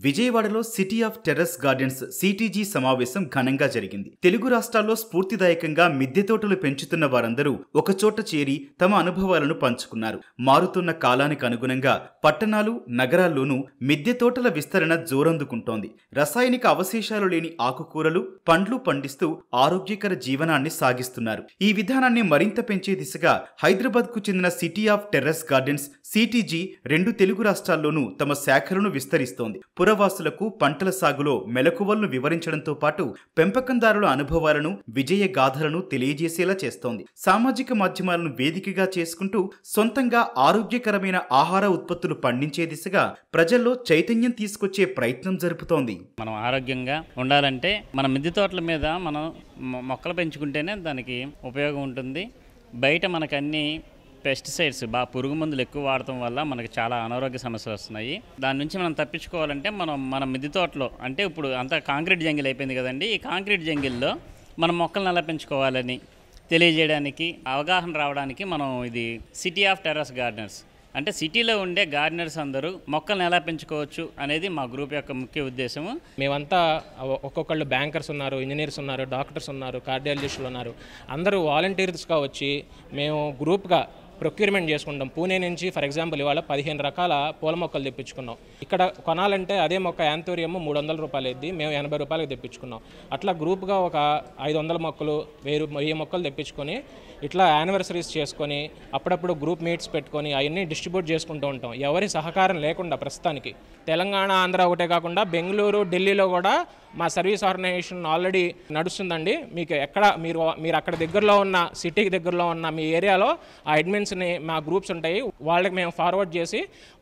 విజయవాడలో city of terrace gardens CTG సమావేశం ఘనంగా జరిగింది. తెలుగు రాష్ట్రాల్లో స్ఫూర్తిదాయకంగా మిద్దె తోటలు పెంచుతున్న వారందరూ ఒకచోట చేరి తమ అనుభవాలను పంచుకున్నారు. మారుతున్న కాలానికి అనుగుణంగా పట్టణాలు, నగరాల్లోనూ మిద్దె తోటల విస్తరణ జోరందుకుంటోంది. రసాయనిక అవశేషాలు లేని ఆకుకూరలు, పండ్లు పండిస్తూ ఆరోగ్యకర జీవనాన్ని సాగిస్తున్నారు. ఈ విధానాన్ని మరింత పెంచే దిశగా హైదరాబాద్కు చెందిన city of terrace gardens CTG 2 Telugu రాష్ట్రాల్లోనూ తమ శాఖలను విస్తరిస్తోంది. పురవాసులకు పంటల సాగులో మెలకువలను వివరించడంతో పాటు పెంపకందారుల అనుభవాలను, విజయ గాథలను తెలియజేసేలా చేస్తోంది. సామాజిక మాధ్యమాలను వేదికగా చేసుకుంటూ సొంతంగా ఆరోగ్యకరమైన ఆహార ఉత్పత్తులు పండించే దిశగా ప్రజల్లో చైతన్యం తీసుకొచ్చే ప్రయత్నం జరుపుతోంది. మనం ఆరోగ్యంగా ఉండాలంటే మన మిద్దె తోటల మీద మనం మొక్కలు పెంచుకుంటేనే దానికి ఉపయోగం ఉంటుంది. బయట మనకన్నీ పెస్టిసైడ్స్ పురుగు మందులు ఎక్కువ వాడటం వల్ల మనకి చాలా అనారోగ్య సమస్యలు వస్తున్నాయి. దాని నుంచి మనం తప్పించుకోవాలంటే మన మిద్దె తోటలో, అంటే ఇప్పుడు అంతా కాంక్రీట్ జంగిల్ అయిపోయింది కదండి, ఈ కాంక్రీట్ జంగిల్లో మనం మొక్కలను ఎలా పెంచుకోవాలని తెలియజేయడానికి, అవగాహన రావడానికి మనం ఇది సిటీ ఆఫ్ టెర్రస్ గార్డెనర్స్, అంటే సిటీలో ఉండే గార్డెనర్స్ అందరూ మొక్కలను ఎలా పెంచుకోవచ్చు అనేది మా గ్రూప్ యొక్క ముఖ్య ఉద్దేశము. మేమంతా ఒక్కొక్కళ్ళు బ్యాంకర్స్ ఉన్నారు, ఇంజనీర్స్ ఉన్నారు, డాక్టర్స్ ఉన్నారు, కార్డియాలజిస్టులు ఉన్నారు. అందరూ వాలంటీర్స్గా వచ్చి మేము గ్రూప్గా ప్రొక్యూర్మెంట్ చేసుకుంటాం. పూణే నుంచి ఫర్ ఎగ్జాంపుల్ ఇవాళ 15 రకాల పూల మొక్కలు తెప్పించుకున్నాం. ఇక్కడ కొనాలంటే అదే మొక్క యాంథోరియం 300 రూపాయలు అయింది, మేము 80 రూపాయలకు తెప్పించుకున్నాం. అట్లా గ్రూప్గా ఒక 500 మొక్కలు, 1000 మొక్కలు తెప్పించుకొని ఇట్లా యానివర్సరీస్ చేసుకొని అప్పుడప్పుడు గ్రూప్ మీట్స్ పెట్టుకొని అవన్నీ డిస్ట్రిబ్యూట్ చేసుకుంటూ ఉంటాం. ఎవరి సహకారం లేకుండా ప్రస్తుతానికి తెలంగాణ, ఆంధ్ర ఒకటే కాకుండా బెంగళూరు, ఢిల్లీలో కూడా మా సర్వీస్ ఆర్గనైజేషన్ ఆల్రెడీ నడుస్తుందండి. మీకు ఎక్కడ మీరు అక్కడ దగ్గరలో ఉన్న సిటీకి దగ్గరలో ఉన్న మీ ఏరియాలో ఆ అడ్మిన్స్ని మా గ్రూప్స్ ఉంటాయి, వాళ్ళకి మేము ఫార్వర్డ్ చేసి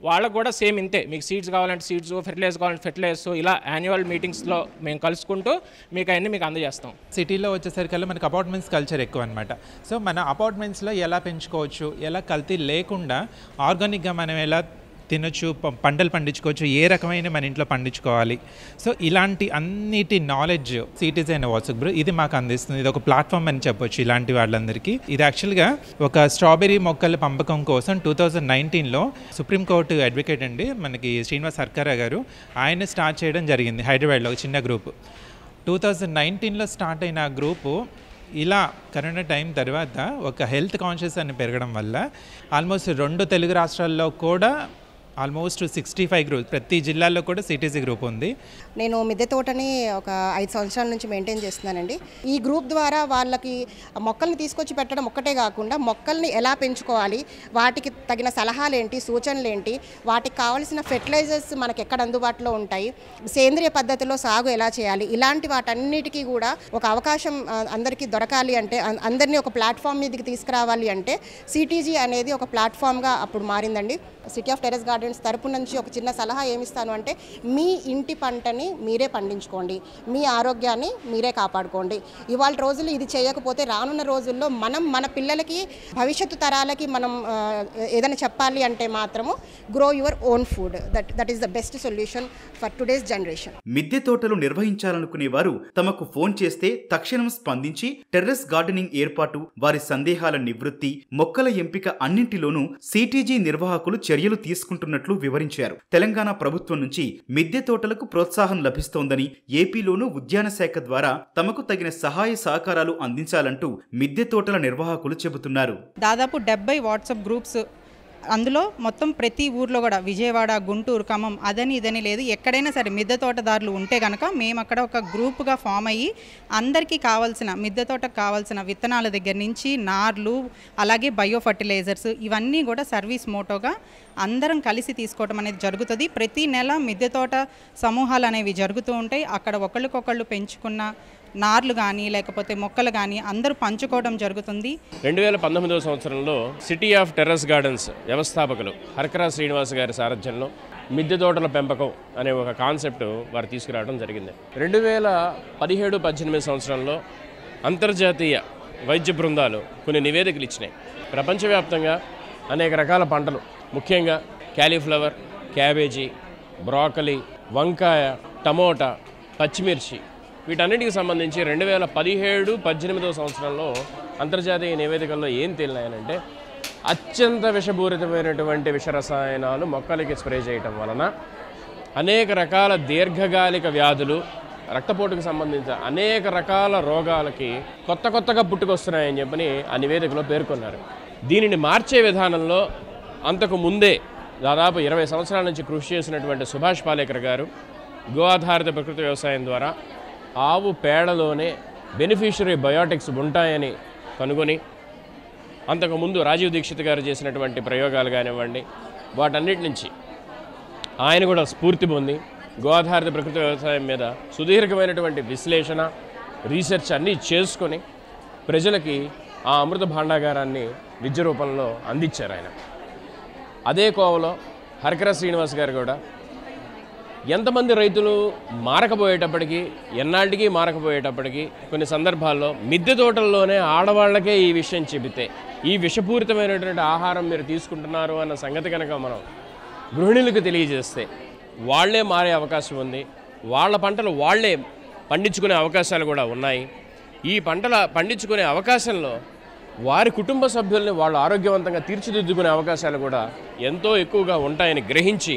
వాళ్ళకు కూడా సేమ్ ఇంతే, మీకు సీడ్స్ కావాలంటే సీడ్స్, ఫెర్టిలైజర్ కావాలంటే ఫెర్టిలైజర్స్, ఇలా యాన్యువల్ మీటింగ్స్లో మేము కలుసుకుంటూ మీకు అవన్నీ మీకు అందజేస్తాం. సిటీలో వచ్చేసరికల్లా మనకి అపార్ట్మెంట్స్ కల్చర్ ఎక్కువ అనమాట. సో మన అపార్ట్మెంట్స్లో ఎలా పెంచుకోవచ్చు, ఎలా కల్తీ లేకుండా ఆర్గానిక్గా మనం ఎలా తినొచ్చు, పంటలు పండించుకోవచ్చు, ఏ రకమైన మన ఇంట్లో పండించుకోవాలి. సో ఇలాంటి అన్నిటి knowledge CTG and WhatsApp group ఇది మాకు అందిస్తుంది. ఇది ఒక ప్లాట్ఫామ్ అని చెప్పొచ్చు ఇలాంటి వాళ్ళందరికీ. ఇది యాక్చువల్గా ఒక స్ట్రాబెర్రీ మొక్కల పంపకం కోసం 2019లో సుప్రీంకోర్టు అడ్వకేట్ అండి మనకి శ్రీనివాస్ సర్కారా గారు, ఆయన స్టార్ట్ చేయడం జరిగింది హైదరాబాద్లో ఒక చిన్న గ్రూప్. 2019లో స్టార్ట్ అయిన ఆ గ్రూపు ఇలా కరోనా టైం తర్వాత ఒక హెల్త్ కాన్షియస్ అని పెరగడం వల్ల ఆల్మోస్ట్ 2 తెలుగు రాష్ట్రాల్లో కూడా ఆల్మోస్ట్ 65 గ్రూప్, ప్రతి జిల్లాలో కూడా సిటీజీ గ్రూప్ ఉంది. నేను మిద్దె తోటని ఒక 5 సంవత్సరాల నుంచి మెయింటైన్ చేస్తున్నానండి. ఈ గ్రూప్ ద్వారా వాళ్ళకి మొక్కల్ని తీసుకొచ్చి పెట్టడం ఒక్కటే కాకుండా మొక్కల్ని ఎలా పెంచుకోవాలి, వాటికి తగిన సలహాలు ఏంటి, సూచనలు ఏంటి, వాటికి కావాల్సిన ఫెర్టిలైజర్స్ మనకి ఎక్కడ అందుబాటులో ఉంటాయి, సేంద్రియ పద్ధతిలో సాగు ఎలా చేయాలి, ఇలాంటి వాటన్నిటికీ కూడా ఒక అవకాశం అందరికీ దొరకాలి అంటే, అందరినీ ఒక ప్లాట్ఫామ్ మీదకి తీసుకురావాలి అంటే సిటీజీ అనేది ఒక ప్లాట్ఫామ్గా అప్పుడు మారిందండి. సిటీ ఆఫ్ టెర్రస్ గార్డెన్స్ తరపు నుంచి ఒక చిన్న సలహా ఏమిస్తాను అంటే, మీ ఇంటి పంటని మీరే పండించుకోండి, మీ ఆరోగ్యాన్ని మీరే కాపాడుకోండి. ఇవాళ రోజులు ఇది చేయకపోతే రానున్న రోజుల్లో మన పిల్లలకి, భవిష్యత్తు తరాలకి మనం ఏదైనా చెప్పాలి అంటే మాత్రము grow your own food. That is the best solution for today's generation. మిద్దె తోటలు నిర్వహించాలనుకునే వారు తమకు ఫోన్ చేస్తే తక్షణం స్పందించి టెర్రస్ గార్డెనింగ్ ఏర్పాటు, వారి సందేహాల నివృత్తి, మొక్కల ఎంపిక అన్నింటిలోనూ సిటీజీ నిర్వాహకులు చర్యలు తీసుకుంటున్నట్లు వివరించారు. తెలంగాణ ప్రభుత్వం నుంచి మిద్దె తోటలకు ప్రోత్సాహం లభిస్తోందని, ఏపీలోనూ ఉద్యాన శాఖ ద్వారా తమకు తగిన సహాయ సహకారాలు అందించాలంటూ మిద్దె తోటల నిర్వాహకులు చెబుతున్నారు. దాదాపు 70 వాట్సాప్ గ్రూప్స్, అందులో మొత్తం ప్రతి ఊర్లో కూడా విజయవాడ, గుంటూరు, ఖమ్మం అదని ఇదని లేదు, ఎక్కడైనా సరే మిద్దె తోటదారులు ఉంటే కనుక మేము అక్కడ ఒక గ్రూప్గా ఫామ్ అయ్యి అందరికీ కావాల్సిన మిద్దె తోటకు కావాల్సిన విత్తనాల దగ్గర నుంచి నార్లు, అలాగే బయో ఫర్టిలైజర్స్, ఇవన్నీ కూడా సర్వీస్ మోటోగా అందరం కలిసి తీసుకోవడం అనేది జరుగుతుంది. ప్రతి నెల మిద్దె తోట సమూహాలు అనేవి జరుగుతూ ఉంటాయి. అక్కడ ఒకళ్ళకొకళ్ళు పెంచుకున్న నార్లు కానీ లేకపోతే మొక్కలు కానీ అందరూ పంచుకోవడం జరుగుతుంది. 2019వ సంవత్సరంలో సిటీ ఆఫ్ టెర్రస్ గార్డెన్స్ వ్యవస్థాపకులు హర్కరా శ్రీనివాస్ గారి సారథ్యంలో మిద్దె తోటల పెంపకం అనే ఒక కాన్సెప్ట్ వారు తీసుకురావడం జరిగింది. 2017-18 సంవత్సరంలో అంతర్జాతీయ వైద్య బృందాలు కొన్ని నివేదికలు ఇచ్చినాయి. ప్రపంచవ్యాప్తంగా అనేక రకాల పంటలు, ముఖ్యంగా క్యాలీఫ్లవర్, క్యాబేజీ, బ్రాకలీ, వంకాయ, టమోటా, పచ్చిమిర్చి, వీటన్నిటికి సంబంధించి 2017-18 సంవత్సరంలో అంతర్జాతీయ నివేదికల్లో ఏం తేలినాయనంటే, అత్యంత విషపూరితమైనటువంటి విషరసాయనాలు మొక్కలకి స్ప్రే చేయటం వలన అనేక రకాల దీర్ఘకాలిక వ్యాధులు, రక్తపోటుకు సంబంధించిన అనేక రకాల రోగాలకి కొత్తగా పుట్టుకొస్తున్నాయని చెప్పని ఆ నివేదికలో పేర్కొన్నారు. దీనిని మార్చే విధానంలో అంతకు ముందే దాదాపు 20 సంవత్సరాల నుంచి కృషి చేసినటువంటి సుభాష్ పాలేకర్ గారు గో ఆధారిత ప్రకృతి వ్యవసాయం ద్వారా ఆవు పేడలోనే బెనిఫిషరీ బయోటిక్స్ ఉంటాయని కనుగొని, అంతకుముందు రాజీవ్ దీక్షిత్ గారు చేసినటువంటి ప్రయోగాలు కానివ్వండి, వాటన్నిటి నుంచి ఆయన కూడా స్ఫూర్తి పొంది గో ఆధారిత ప్రకృతి వ్యవసాయం మీద సుదీర్ఘమైనటువంటి విశ్లేషణ, రీసెర్చ్ అన్నీ చేసుకొని ప్రజలకి ఆ అమృత భాండాగారాన్ని విద్య రూపంలో అందించారు ఆయన. అదే కోవలో హరికర శ్రీనివాస్ గారు కూడా ఎంతమంది రైతులు మారకపోయేటప్పటికీ, ఎన్నాళ్ళకి మారకపోయేటప్పటికీ కొన్ని సందర్భాల్లో మిద్దె తోటల్లోనే ఆడవాళ్లకే ఈ విషయం చెబితే, ఈ విషపూరితమైనటువంటి ఆహారం మీరు తీసుకుంటున్నారు అన్న సంగతి కనుక మనం గృహిణులకు తెలియజేస్తే వాళ్లే మారే అవకాశం ఉంది. వాళ్ళ పంటలు వాళ్లే పండించుకునే అవకాశాలు కూడా ఉన్నాయి. ఈ పంటల పండించుకునే అవకాశంలో వారి కుటుంబ సభ్యుల్ని వాళ్ళు ఆరోగ్యవంతంగా తీర్చిదిద్దుకునే అవకాశాలు కూడా ఎంతో ఎక్కువగా ఉంటాయని గ్రహించి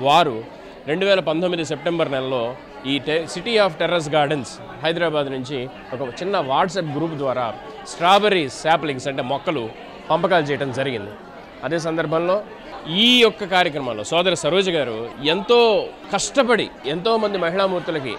వారు 2019 సెప్టెంబర్ నెలలో ఈ city of terrace gardens Hyderabad నుంచి ఒక చిన్న వాట్సాప్ గ్రూప్ ద్వారా స్ట్రాబెర్రీ శాప్లింగ్స్ అంటే మొక్కలు పంపకాలు చేయడం జరిగింది. అదే సందర్భంలో ఈ యొక్క కార్యక్రమంలో సోదరి సరోజ గారు ఎంతో కష్టపడి ఎంతోమంది మహిళామూర్తులకి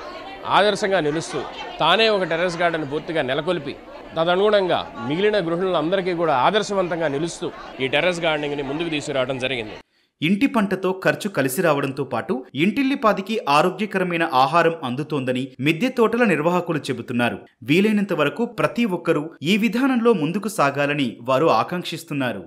ఆదర్శంగా నిలుస్తూ తానే ఒక టెర్రస్ గార్డెన్ పూర్తిగా నెలకొల్పి తదనుగుణంగా మిగిలిన గృహిణులందరికీ కూడా ఆదర్శవంతంగా నిలుస్తూ ఈ టెర్రస్ గార్డెనింగ్ని ముందుకు తీసుకురావడం జరిగింది. ఇంటి పంటతో ఖర్చు కలిసి రావడంతో పాటు ఇంటిల్లిపాదికి ఆరోగ్యకరమైన ఆహారం అందుతోందని మిద్దె తోటల నిర్వాహకులు చెబుతున్నారు. వీలైనంత వరకు ప్రతి ఒక్కరూ ఈ విధానంలో ముందుకు సాగాలని వారు ఆకాంక్షిస్తున్నారు.